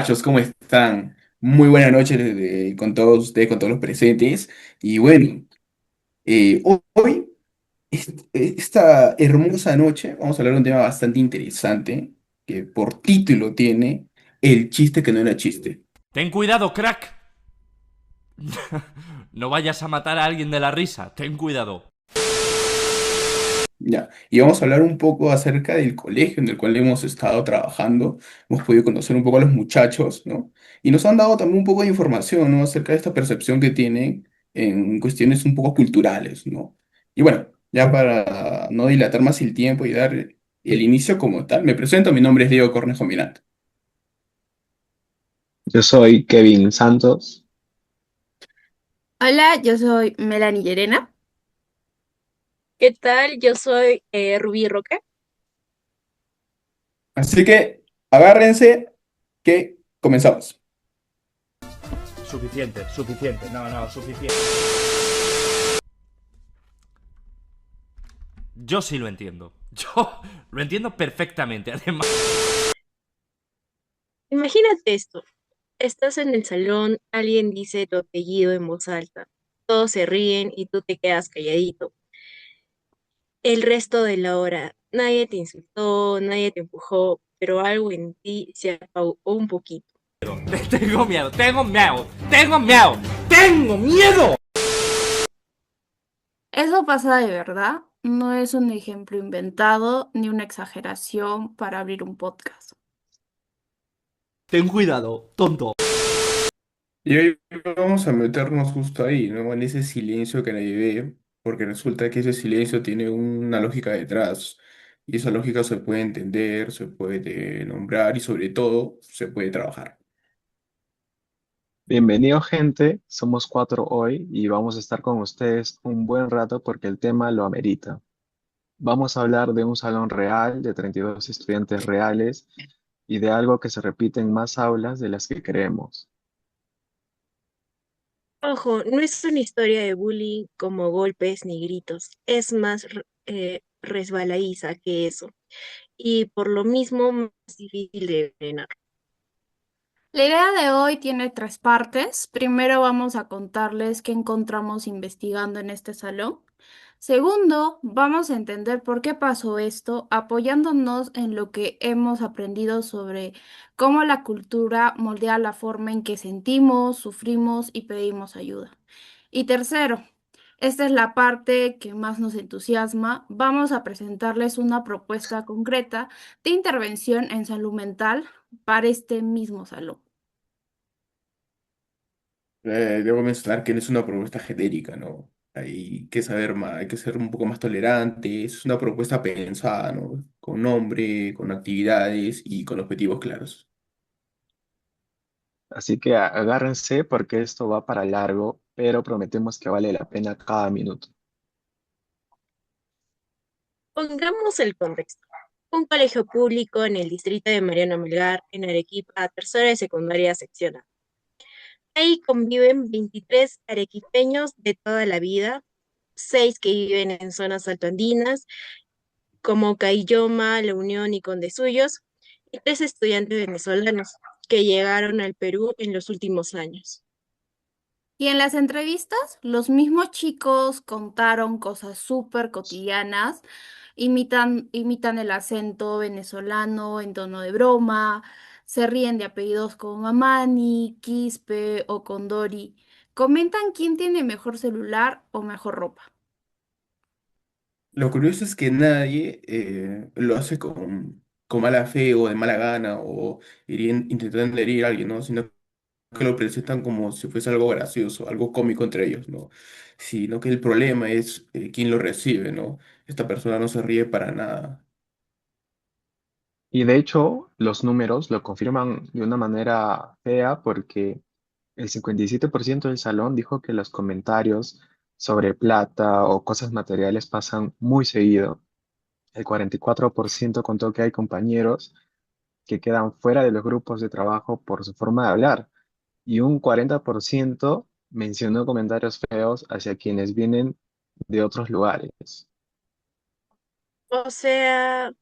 Muchachos, ¿cómo están? Muy buenas noches con todos ustedes, con todos los presentes. Y bueno, hoy, esta hermosa noche, vamos a hablar de un tema bastante interesante que por título tiene El chiste que no era chiste. Ten cuidado, crack. No vayas a matar a alguien de la risa. Ten cuidado. Ya, y vamos a hablar un poco acerca del colegio en el cual hemos estado trabajando. Hemos podido conocer un poco a los muchachos, ¿no? Y nos han dado también un poco de información, ¿no? Acerca de esta percepción que tienen en cuestiones un poco culturales, ¿no? Y bueno, ya para no dilatar más el tiempo y dar el inicio como tal, me presento, mi nombre es Diego Cornejo Miranda. Yo soy Kevin Santos. Hola, yo soy Melanie Llerena. ¿Qué tal? Yo soy Rubí Roca. Así que agárrense que comenzamos. Suficiente, suficiente. No, suficiente. Yo sí lo entiendo. Yo lo entiendo perfectamente. Además, Imagínate esto. Estás en el salón, alguien dice tu apellido en voz alta. Todos se ríen y tú te quedas calladito. El resto de la hora, nadie te insultó, nadie te empujó, pero algo en ti se apagó un poquito. tengo miedo, tengo miedo, tengo miedo, tengo miedo. Eso pasa de verdad, no es un ejemplo inventado ni una exageración para abrir un podcast. Ten cuidado, tonto. Y hoy vamos a meternos justo ahí, ¿no? En ese silencio que nadie ve, porque resulta que ese silencio tiene una lógica detrás, y esa lógica se puede entender, se puede nombrar y sobre todo se puede trabajar. Bienvenido, gente. Somos cuatro hoy y vamos a estar con ustedes un buen rato porque el tema lo amerita. Vamos a hablar de un salón real de 32 estudiantes reales y de algo que se repite en más aulas de las que creemos. Ojo, no es una historia de bullying como golpes ni gritos, es más resbaladiza que eso, y por lo mismo más difícil de frenar. La idea de hoy tiene tres partes. Primero vamos a contarles qué encontramos investigando en este salón. Segundo, vamos a entender por qué pasó esto, apoyándonos en lo que hemos aprendido sobre cómo la cultura moldea la forma en que sentimos, sufrimos y pedimos ayuda. Y tercero, esta es la parte que más nos entusiasma. Vamos a presentarles una propuesta concreta de intervención en salud mental para este mismo salón. Debo mencionar que no es una propuesta genérica, ¿no? Hay que saber más, hay que ser un poco más tolerantes, es una propuesta pensada, ¿no? Con nombre, con actividades y con objetivos claros. Así que agárrense porque esto va para largo, pero prometemos que vale la pena cada minuto. Pongamos el contexto. Un colegio público en el distrito de Mariano Melgar, en Arequipa, tercera de secundaria sección A. Ahí conviven 23 arequipeños de toda la vida, 6 que viven en zonas altoandinas, como Caylloma, La Unión y Condesuyos, y 3 estudiantes venezolanos que llegaron al Perú en los últimos años. Y en las entrevistas, los mismos chicos contaron cosas súper cotidianas, imitan el acento venezolano en tono de broma, se ríen de apellidos como Mamani, Quispe o Condori, comentan quién tiene mejor celular o mejor ropa. Lo curioso es que nadie lo hace con mala fe o de mala gana o intentando herir a alguien, ¿no? Sino que lo presentan como si fuese algo gracioso, algo cómico entre ellos, ¿no? Sino que el problema es quién lo recibe, ¿no? Esta persona no se ríe para nada. Y de hecho, los números lo confirman de una manera fea porque el 57% del salón dijo que los comentarios sobre plata o cosas materiales pasan muy seguido. El 44% contó que hay compañeros que quedan fuera de los grupos de trabajo por su forma de hablar y un 40% mencionó comentarios feos hacia quienes vienen de otros lugares. O sea,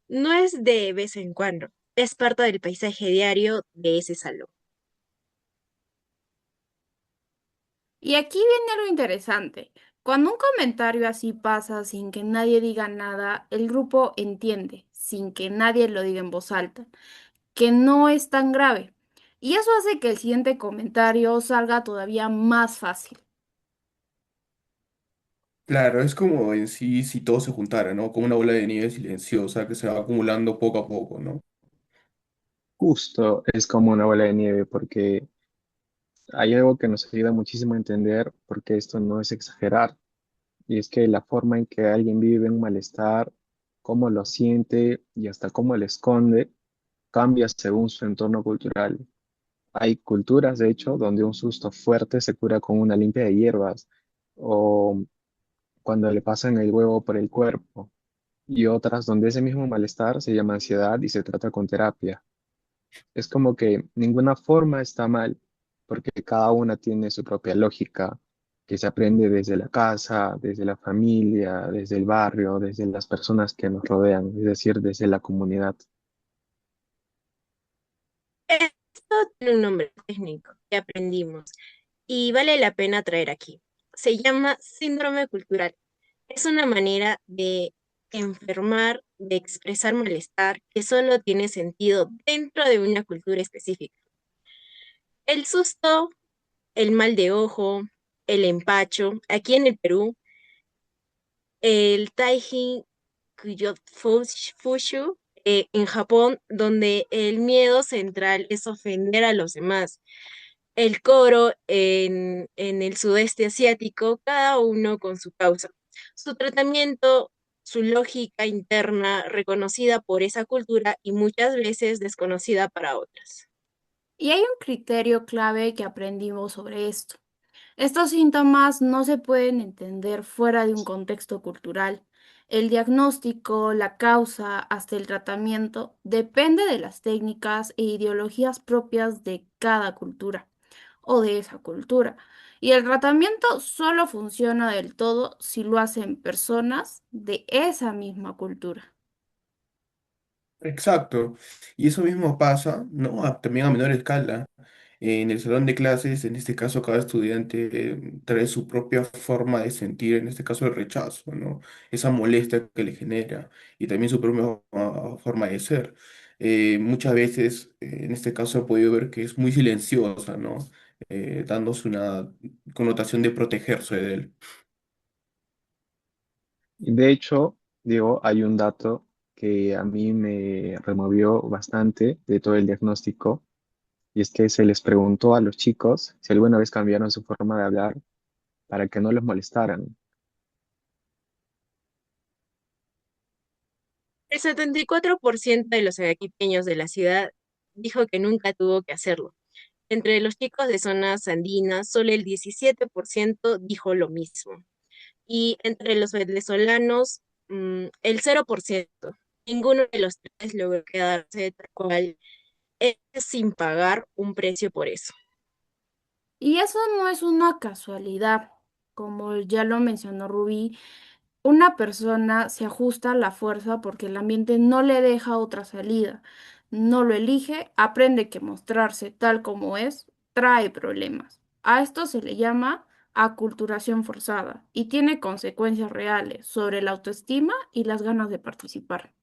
no es de vez en cuando. es parte del paisaje diario de ese salón. Y aquí viene algo interesante. Cuando un comentario así pasa sin que nadie diga nada, el grupo entiende, sin que nadie lo diga en voz alta, que no es tan grave. Y eso hace que el siguiente comentario salga todavía más fácil. Claro, es como en sí si todo se juntara, ¿no? Como una bola de nieve silenciosa que se va acumulando poco a poco, ¿no? Justo es como una bola de nieve porque hay algo que nos ayuda muchísimo a entender porque esto no es exagerar. Y es que la forma en que alguien vive un malestar, cómo lo siente y hasta cómo lo esconde, cambia según su entorno cultural. Hay culturas, de hecho, donde un susto fuerte se cura con una limpia de hierbas o cuando le pasan el huevo por el cuerpo, y otras donde ese mismo malestar se llama ansiedad y se trata con terapia. Es como que ninguna forma está mal, porque cada una tiene su propia lógica, que se aprende desde la casa, desde la familia, desde el barrio, desde las personas que nos rodean, es decir, desde la comunidad. Esto tiene un nombre técnico que aprendimos y vale la pena traer aquí. Se llama síndrome cultural. Es una manera de enfermar, de expresar malestar que solo tiene sentido dentro de una cultura específica. El susto, el mal de ojo, el empacho, aquí en el Perú, el Taiji Fushu, en Japón, donde el miedo central es ofender a los demás. El coro en el sudeste asiático, cada uno con su causa. Su tratamiento, su lógica interna, reconocida por esa cultura y muchas veces desconocida para otras. Y hay un criterio clave que aprendimos sobre esto. Estos síntomas no se pueden entender fuera de un contexto cultural. El diagnóstico, la causa, hasta el tratamiento depende de las técnicas e ideologías propias de cada cultura o de esa cultura. Y el tratamiento solo funciona del todo si lo hacen personas de esa misma cultura. Exacto. Y eso mismo pasa, ¿no? También a menor escala. En el salón de clases, en este caso, cada estudiante trae su propia forma de sentir, en este caso el rechazo, ¿no? Esa molestia que le genera y también su propia forma de ser. Muchas veces, en este caso, he podido ver que es muy silenciosa, ¿no? Dándose una connotación de protegerse de él. Y de hecho, digo, hay un dato que a mí me removió bastante de todo el diagnóstico, y es que se les preguntó a los chicos si alguna vez cambiaron su forma de hablar para que no los molestaran. El 74% de los arequipeños de la ciudad dijo que nunca tuvo que hacerlo. Entre los chicos de zonas andinas, solo el 17% dijo lo mismo. Y entre los venezolanos, el 0%. Ninguno de los tres logró quedarse tal cual, es sin pagar un precio por eso. Y eso no es una casualidad. Como ya lo mencionó Rubí, una persona se ajusta a la fuerza porque el ambiente no le deja otra salida. No lo elige, aprende que mostrarse tal como es trae problemas. A esto se le llama aculturación forzada y tiene consecuencias reales sobre la autoestima y las ganas de participar.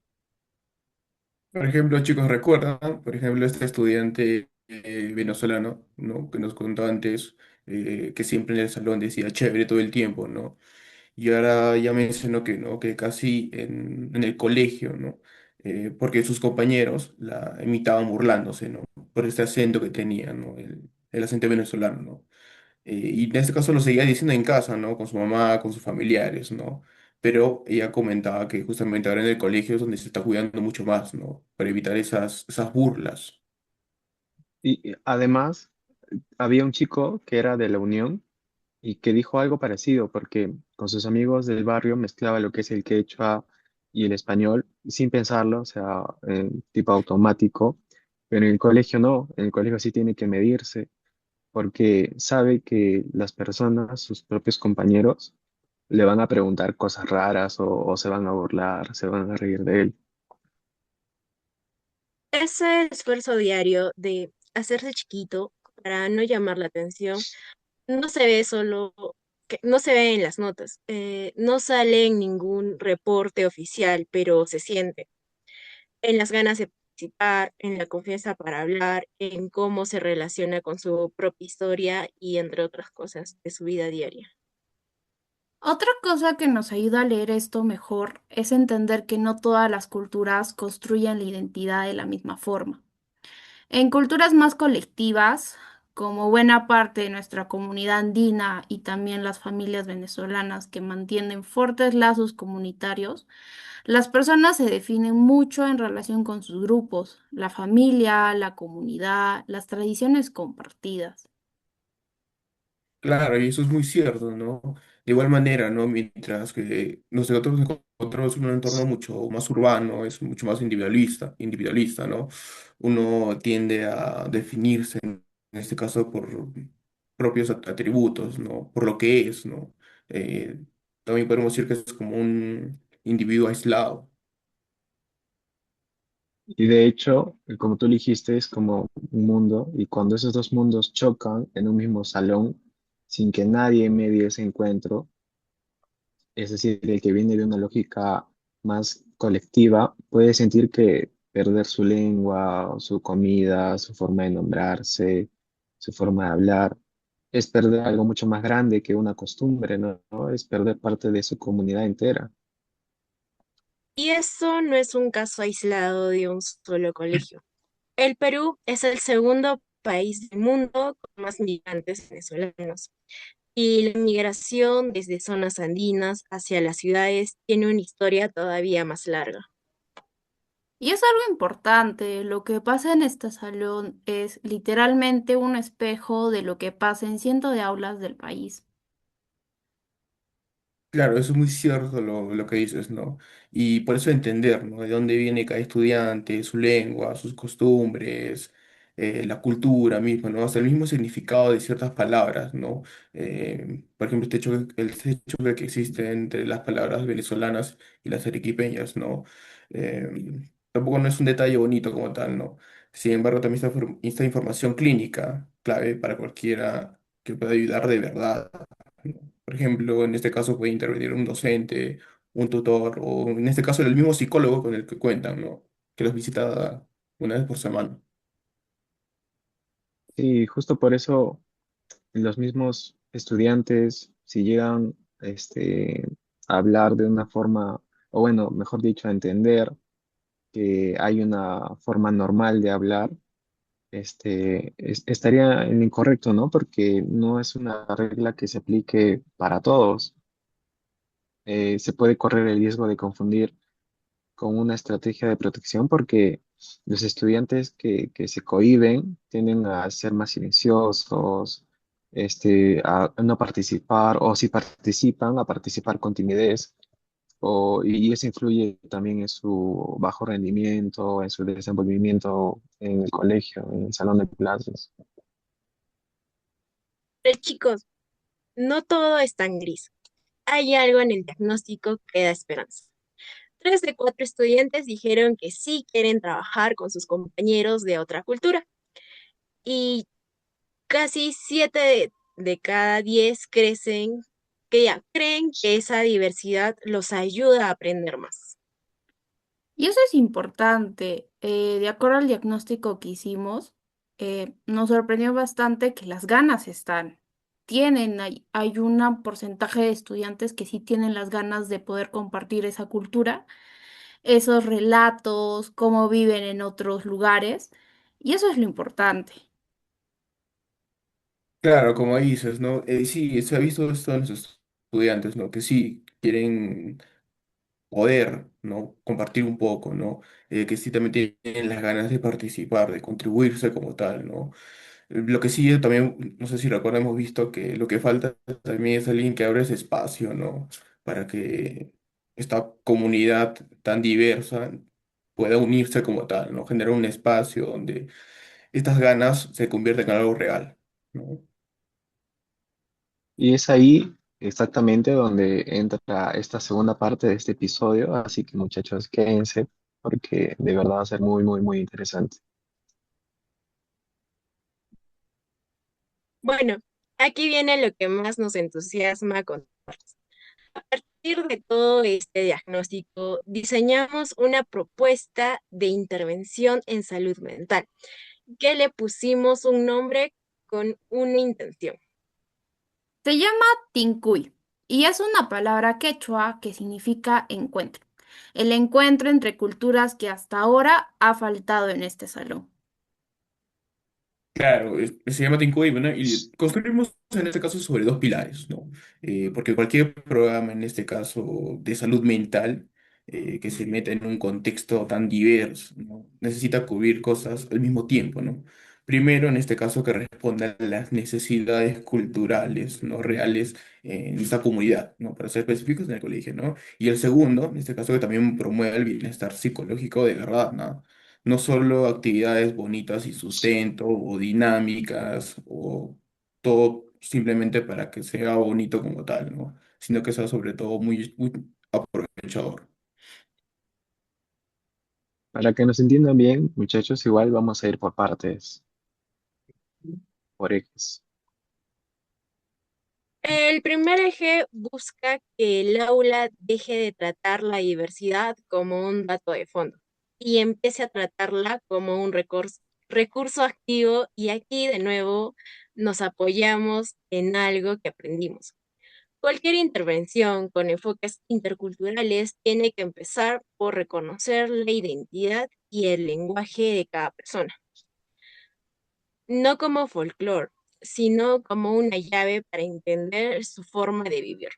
Por ejemplo, chicos, ¿recuerdan? Por ejemplo, este estudiante venezolano, ¿no? Que nos contó antes, que siempre en el salón decía chévere todo el tiempo, ¿no? Y ahora ya mencionó que no, que casi en el colegio, ¿no? Porque sus compañeros la imitaban burlándose, ¿no? Por este acento que tenía, ¿no? El acento venezolano, ¿no? Y en este caso lo seguía diciendo en casa, ¿no? Con su mamá, con sus familiares, ¿no? Pero ella comentaba que justamente ahora en el colegio es donde se está cuidando mucho más, ¿no? Para evitar esas burlas. Y además, había un chico que era de la Unión y que dijo algo parecido, porque con sus amigos del barrio mezclaba lo que es el quechua y el español sin pensarlo, o sea, en tipo automático, pero en el colegio no, en el colegio sí tiene que medirse, porque sabe que las personas, sus propios compañeros, le van a preguntar cosas raras o se van a burlar, se van a reír de él. Es el esfuerzo diario de hacerse chiquito para no llamar la atención. No se ve solo, no se ve en las notas, no sale en ningún reporte oficial, pero se siente en las ganas de participar, en la confianza para hablar, en cómo se relaciona con su propia historia y entre otras cosas de su vida diaria. Otra cosa que nos ayuda a leer esto mejor es entender que no todas las culturas construyen la identidad de la misma forma. En culturas más colectivas, como buena parte de nuestra comunidad andina y también las familias venezolanas que mantienen fuertes lazos comunitarios, las personas se definen mucho en relación con sus grupos, la familia, la comunidad, las tradiciones compartidas. Claro, y eso es muy cierto, ¿no? De igual manera, ¿no? Mientras que nosotros encontramos un entorno mucho más urbano, es mucho más individualista, ¿no? Uno tiende a definirse, en este caso, por propios atributos, ¿no? Por lo que es, ¿no? Eh, También podemos decir que es como un individuo aislado. Y de hecho, como tú dijiste, es como un mundo, y cuando esos dos mundos chocan en un mismo salón, sin que nadie medie ese encuentro, es decir, el que viene de una lógica más colectiva, puede sentir que perder su lengua, o su comida, su forma de nombrarse, su forma de hablar, es perder algo mucho más grande que una costumbre, ¿no? ¿No? Es perder parte de su comunidad entera. Y eso no es un caso aislado de un solo colegio. El Perú es el segundo país del mundo con más migrantes venezolanos. Y la migración desde zonas andinas hacia las ciudades tiene una historia todavía más larga. Y es algo importante, lo que pasa en este salón es literalmente un espejo de lo que pasa en cientos de aulas del país. Claro, eso es muy cierto lo que dices, ¿no? Y por eso entender, ¿no? De dónde viene cada estudiante, su lengua, sus costumbres, la cultura misma, ¿no? Hasta el mismo significado de ciertas palabras, ¿no? Por ejemplo, este choque que existe entre las palabras venezolanas y las arequipeñas, ¿no? Tampoco no es un detalle bonito como tal, ¿no? Sin embargo, también esta información clínica, clave para cualquiera que pueda ayudar de verdad. Por ejemplo, en este caso puede intervenir un docente, un tutor o en este caso el mismo psicólogo con el que cuentan, ¿no? Que los visita una vez por semana. Y justo por eso los mismos estudiantes, si llegan a hablar de una forma, o bueno, mejor dicho, a entender que hay una forma normal de hablar, estaría en lo incorrecto, ¿no? Porque no es una regla que se aplique para todos. Se puede correr el riesgo de confundir con una estrategia de protección porque los estudiantes que se cohíben tienden a ser más silenciosos, a no participar, o si participan, a participar con timidez, y eso influye también en su bajo rendimiento, en su desenvolvimiento en el colegio, en el salón de clases. Pero chicos, no todo es tan gris. Hay algo en el diagnóstico que da esperanza. 3 de 4 estudiantes dijeron que sí quieren trabajar con sus compañeros de otra cultura y casi 7 de cada 10 creen que esa diversidad los ayuda a aprender más. Y eso es importante. De acuerdo al diagnóstico que hicimos, nos sorprendió bastante que las ganas están. Hay un porcentaje de estudiantes que sí tienen las ganas de poder compartir esa cultura, esos relatos, cómo viven en otros lugares. Y eso es lo importante. Claro, como dices, ¿no? Sí, se ha visto esto en los estudiantes, ¿no? Que sí quieren poder, ¿no? Compartir un poco, ¿no? Que sí también tienen las ganas de participar, de contribuirse como tal, ¿no? Lo que sí también, no sé si recuerdan, hemos visto que lo que falta también es alguien que abra ese espacio, ¿no? Para que esta comunidad tan diversa pueda unirse como tal, ¿no? Generar un espacio donde estas ganas se convierten en algo real, ¿no? Y es ahí exactamente donde entra esta segunda parte de este episodio, así que muchachos, quédense porque de verdad va a ser muy, muy, muy interesante. Bueno, aquí viene lo que más nos entusiasma con partir de todo este diagnóstico, diseñamos una propuesta de intervención en salud mental, que le pusimos un nombre con una intención. Se llama Tincuy y es una palabra quechua que significa encuentro. El encuentro entre culturas que hasta ahora ha faltado en este salón. Claro, se llama Think Wave, ¿no? Y construimos en este caso sobre dos pilares, ¿no? Porque cualquier programa, en este caso de salud mental, que se meta en un contexto tan diverso, ¿no? Necesita cubrir cosas al mismo tiempo, ¿no? Primero, en este caso, que responda a las necesidades culturales, ¿no? Reales en esta comunidad, ¿no? Para ser específicos en el colegio, ¿no? Y el segundo, en este caso, que también promueva el bienestar psicológico de verdad, ¿no? No solo actividades bonitas y sustento o dinámicas o todo simplemente para que sea bonito como tal, ¿no? Sino que sea sobre todo muy aprovechador. Para que nos entiendan bien, muchachos, igual vamos a ir por partes, por ejes. El primer eje busca que el aula deje de tratar la diversidad como un dato de fondo y empiece a tratarla como un recurso activo, y aquí de nuevo nos apoyamos en algo que aprendimos. Cualquier intervención con enfoques interculturales tiene que empezar por reconocer la identidad y el lenguaje de cada persona, no como folclore, sino como una llave para entender su forma de vivir.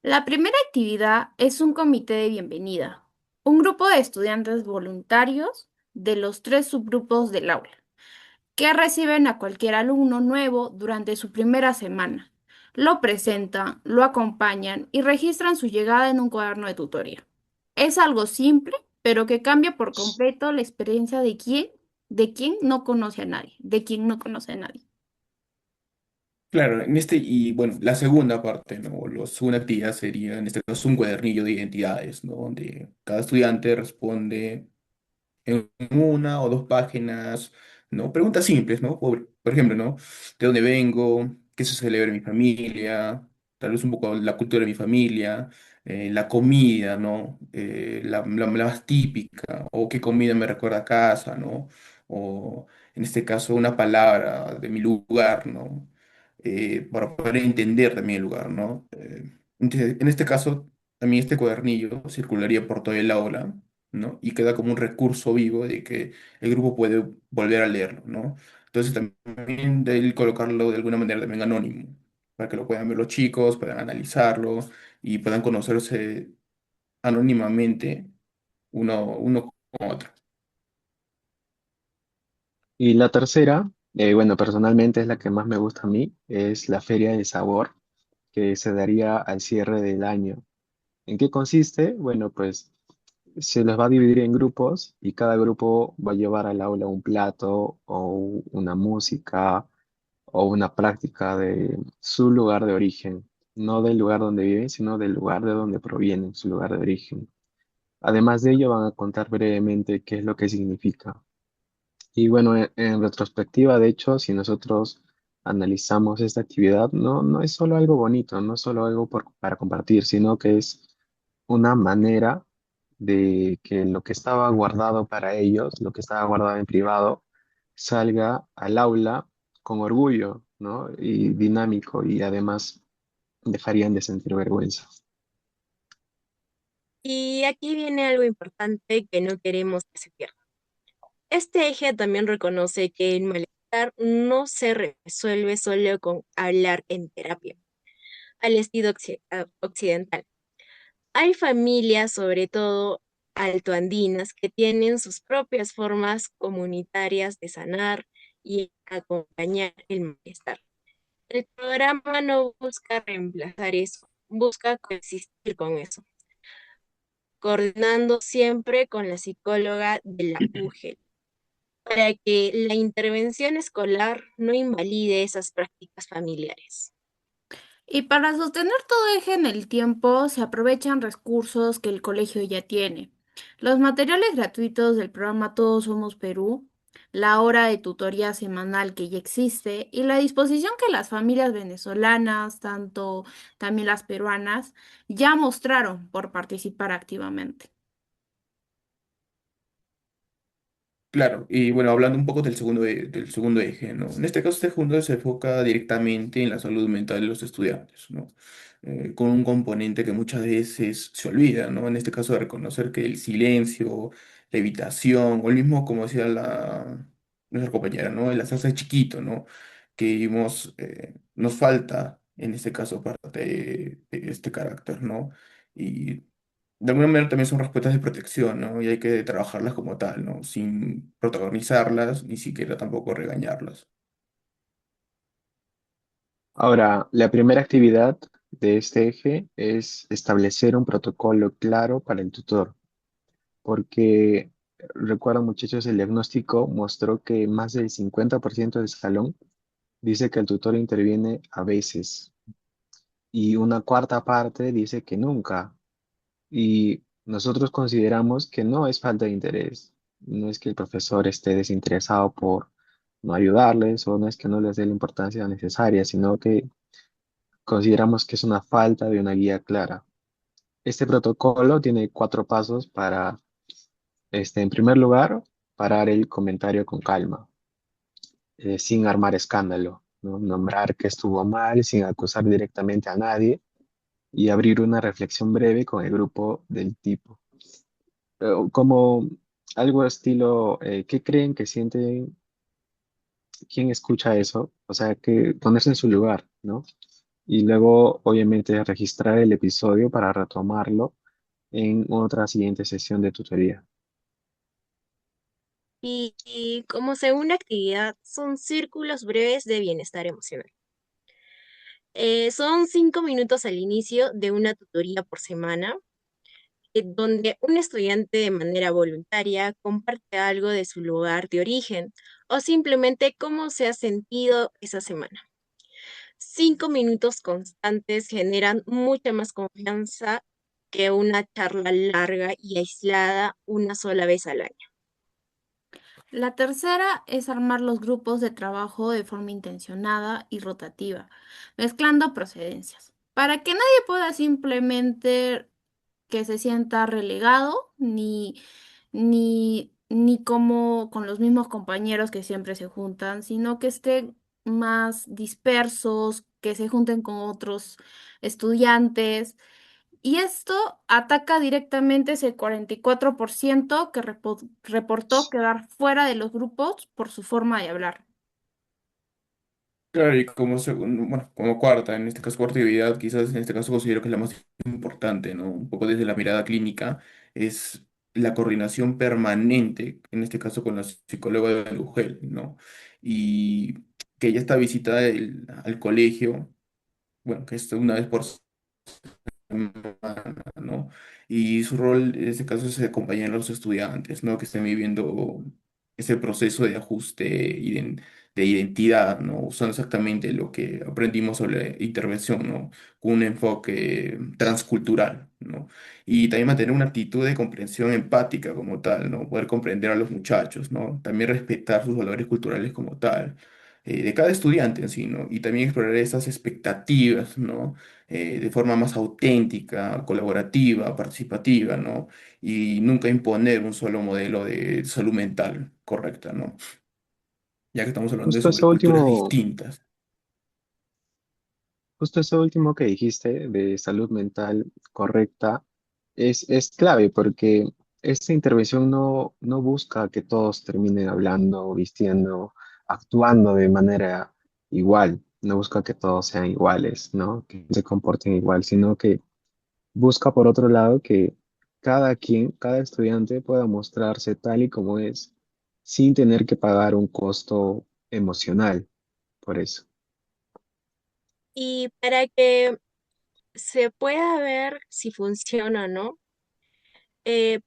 La primera actividad es un comité de bienvenida, un grupo de estudiantes voluntarios de los tres subgrupos del aula, que reciben a cualquier alumno nuevo durante su primera semana. Lo presentan, lo acompañan y registran su llegada en un cuaderno de tutoría. Es algo simple, pero que cambia por completo la experiencia de quien no conoce a nadie, de quien no conoce a nadie. Claro, y bueno, la segunda parte, ¿no? La segunda actividad sería, en este caso, un cuadernillo de identidades, ¿no? Donde cada estudiante responde en una o dos páginas, ¿no? Preguntas simples, ¿no? Por ejemplo, ¿no? ¿De dónde vengo? ¿Qué se celebra en mi familia? Tal vez un poco la cultura de mi familia, la comida, ¿no? La más típica, o qué comida me recuerda a casa, ¿no? O en este caso una palabra de mi lugar, ¿no? Para poder entender también el lugar, ¿no? Entonces, en este caso, también este cuadernillo circularía por todo el aula, ¿no? Y queda como un recurso vivo de que el grupo puede volver a leerlo, ¿no? Entonces también de él colocarlo de alguna manera también anónimo, para que lo puedan ver los chicos, puedan analizarlo y puedan conocerse anónimamente uno con otro. Y la tercera, bueno, personalmente es la que más me gusta a mí, es la Feria del Sabor, que se daría al cierre del año. ¿En qué consiste? Bueno, pues se los va a dividir en grupos y cada grupo va a llevar al aula un plato o una música o una práctica de su lugar de origen, no del lugar donde viven, sino del lugar de donde provienen, su lugar de origen. Además de ello, van a contar brevemente qué es lo que significa. Y bueno, en retrospectiva, de hecho, si nosotros analizamos esta actividad, no es solo algo bonito, no es solo algo para compartir, sino que es una manera de que lo que estaba guardado para ellos, lo que estaba guardado en privado, salga al aula con orgullo, ¿no? Y dinámico, y además dejarían de sentir vergüenza. Y aquí viene algo importante que no queremos que se pierda. Este eje también reconoce que el malestar no se resuelve solo con hablar en terapia, al estilo occidental. Hay familias, sobre todo altoandinas, que tienen sus propias formas comunitarias de sanar y acompañar el malestar. El programa no busca reemplazar eso, busca coexistir con eso, coordinando siempre con la psicóloga de la UGEL, para que la intervención escolar no invalide esas prácticas familiares. Y para sostener todo eje en el tiempo, se aprovechan recursos que el colegio ya tiene. Los materiales gratuitos del programa Todos Somos Perú, la hora de tutoría semanal que ya existe y la disposición que las familias venezolanas, tanto también las peruanas, ya mostraron por participar activamente. Claro, y bueno, hablando un poco del segundo eje, ¿no? En este caso, este segundo se enfoca directamente en la salud mental de los estudiantes, ¿no? Con un componente que muchas veces se olvida, ¿no? En este caso, de reconocer que el silencio, la evitación, o el mismo, como decía nuestra compañera, ¿no? El hacerse chiquito, ¿no? Que nos falta, en este caso, parte de este carácter, ¿no? Y de alguna manera también son respuestas de protección, ¿no? Y hay que trabajarlas como tal, ¿no? Sin protagonizarlas, ni siquiera tampoco regañarlas. Ahora, la primera actividad de este eje es establecer un protocolo claro para el tutor, porque recuerdan muchachos, el diagnóstico mostró que más del 50% del salón dice que el tutor interviene a veces y una cuarta parte dice que nunca. Y nosotros consideramos que no es falta de interés, no es que el profesor esté desinteresado por no ayudarles o no es que no les dé la importancia necesaria, sino que consideramos que es una falta de una guía clara. Este protocolo tiene cuatro pasos para, en primer lugar, parar el comentario con calma, sin armar escándalo, ¿no? Nombrar que estuvo mal sin acusar directamente a nadie y abrir una reflexión breve con el grupo del tipo. Como algo estilo, ¿qué creen que sienten? ¿Quién escucha eso? O sea, que ponerse en su lugar, ¿no? Y luego, obviamente, registrar el episodio para retomarlo en otra siguiente sesión de tutoría. Y como segunda actividad son círculos breves de bienestar emocional. Son 5 minutos al inicio de una tutoría por semana, donde un estudiante de manera voluntaria comparte algo de su lugar de origen o simplemente cómo se ha sentido esa semana. 5 minutos constantes generan mucha más confianza que una charla larga y aislada una sola vez al año. La tercera es armar los grupos de trabajo de forma intencionada y rotativa, mezclando procedencias, para que nadie pueda simplemente que se sienta relegado, ni como con los mismos compañeros que siempre se juntan, sino que estén más dispersos, que se junten con otros estudiantes. Y esto ataca directamente ese 44% que reportó quedar fuera de los grupos por su forma de hablar. Claro, y bueno, como cuarta, en este caso cuarta actividad, quizás en este caso considero que es la más importante, ¿no? Un poco desde la mirada clínica, es la coordinación permanente, en este caso con la psicóloga de UGEL, ¿no? Y que ella está visita al colegio, bueno, que es una vez por semana, ¿no? Y su rol en este caso es acompañar a los estudiantes, ¿no? Que estén viviendo ese proceso de ajuste de identidad, ¿no? Usando exactamente lo que aprendimos sobre intervención, ¿no? Con un enfoque transcultural, ¿no? Y también mantener una actitud de comprensión empática como tal, ¿no? Poder comprender a los muchachos, ¿no? También respetar sus valores culturales como tal. De cada estudiante en sí, ¿no? Y también explorar esas expectativas, ¿no? De forma más auténtica, colaborativa, participativa, ¿no? Y nunca imponer un solo modelo de salud mental correcta, ¿no? Ya que estamos hablando de Justo sobre eso culturas último, distintas. justo eso último que dijiste de salud mental correcta es clave porque esta intervención no busca que todos terminen hablando, vistiendo, actuando de manera igual, no busca que todos sean iguales, ¿no? Que se comporten igual, sino que busca por otro lado que cada quien, cada estudiante pueda mostrarse tal y como es, sin tener que pagar un costo emocional por eso. Y para que se pueda ver si funciona o no,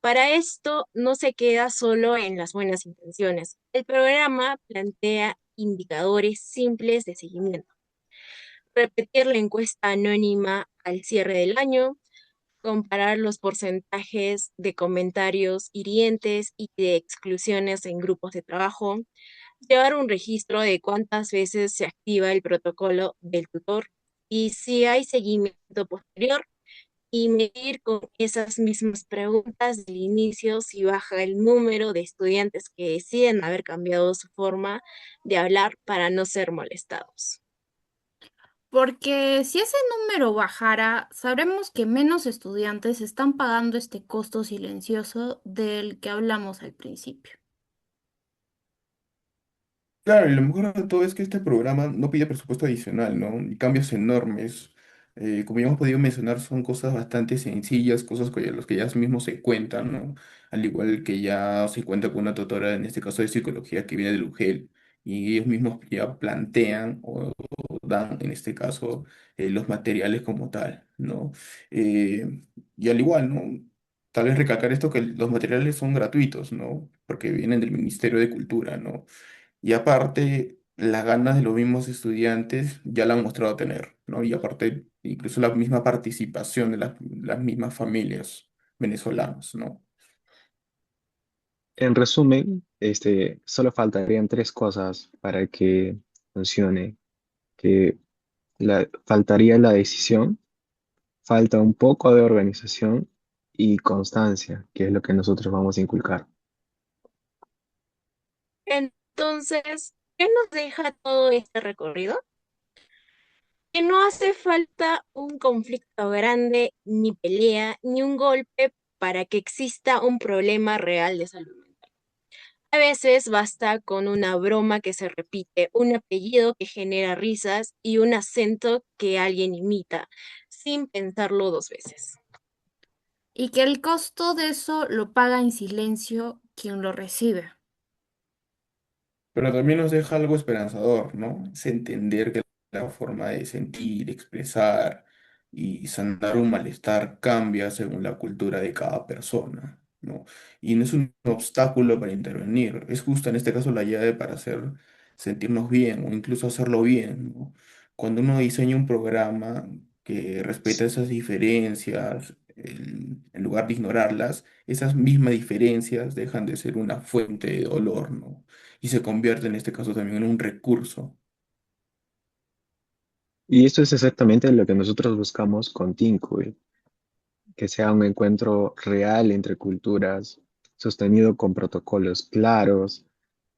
para esto no se queda solo en las buenas intenciones. El programa plantea indicadores simples de seguimiento. Repetir la encuesta anónima al cierre del año, comparar los porcentajes de comentarios hirientes y de exclusiones en grupos de trabajo, llevar un registro de cuántas veces se activa el protocolo del tutor y si hay seguimiento posterior y medir con esas mismas preguntas del inicio si baja el número de estudiantes que deciden haber cambiado su forma de hablar para no ser molestados. Porque si ese número bajara, sabremos que menos estudiantes están pagando este costo silencioso del que hablamos al principio. Claro, y lo mejor de todo es que este programa no pide presupuesto adicional, ¿no? Y cambios enormes. Como ya hemos podido mencionar, son cosas bastante sencillas, cosas con las que ya mismos se cuentan, ¿no? Al igual que ya se cuenta con una tutora, en este caso de psicología, que viene del UGEL, y ellos mismos ya plantean o dan, en este caso, los materiales como tal, ¿no? Y al igual, ¿no? Tal vez recalcar esto que los materiales son gratuitos, ¿no? Porque vienen del Ministerio de Cultura, ¿no? Y aparte, las ganas de los mismos estudiantes ya la han mostrado tener, ¿no? Y aparte, incluso la misma participación de las mismas familias venezolanas, ¿no? En resumen, solo faltarían tres cosas para que funcione, que faltaría la decisión, falta un poco de organización y constancia, que es lo que nosotros vamos a inculcar. Entonces, ¿qué nos deja todo este recorrido? Que no hace falta un conflicto grande, ni pelea, ni un golpe para que exista un problema real de salud mental. A veces basta con una broma que se repite, un apellido que genera risas y un acento que alguien imita, sin pensarlo dos veces. Y que el costo de eso lo paga en silencio quien lo recibe. Pero también nos deja algo esperanzador, ¿no? Es entender que la forma de sentir, expresar y sanar un malestar cambia según la cultura de cada persona, ¿no? Y no es un obstáculo para intervenir, es justo en este caso la llave para hacer sentirnos bien o incluso hacerlo bien, ¿no? Cuando uno diseña un programa que respeta esas diferencias, en lugar de ignorarlas, esas mismas diferencias dejan de ser una fuente de dolor, ¿no? Y se convierte en este caso también en un recurso. Y esto es exactamente lo que nosotros buscamos con Thinkuil, que sea un encuentro real entre culturas, sostenido con protocolos claros,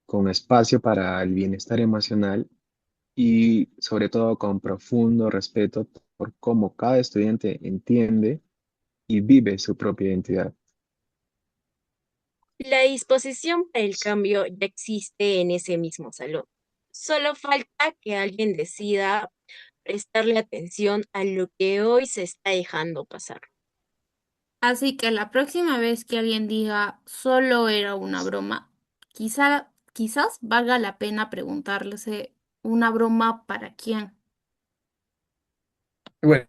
con espacio para el bienestar emocional y sobre todo con profundo respeto por cómo cada estudiante entiende y vive su propia identidad. La disposición para el cambio ya existe en ese mismo salón. Solo falta que alguien decida prestarle atención a lo que hoy se está dejando pasar. Así que la próxima vez que alguien diga solo era una broma, quizás valga la pena preguntarse una broma para quién. Y bueno,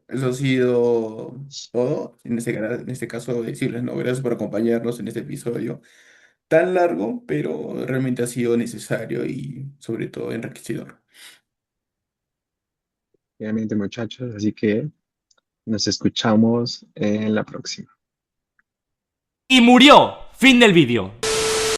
eso ha sido todo. En este caso, decirles, ¿no? Gracias por acompañarnos en este episodio tan largo, pero realmente ha sido necesario y sobre todo enriquecedor. Obviamente, muchachos, así que nos escuchamos en la próxima. Y murió. Fin del vídeo.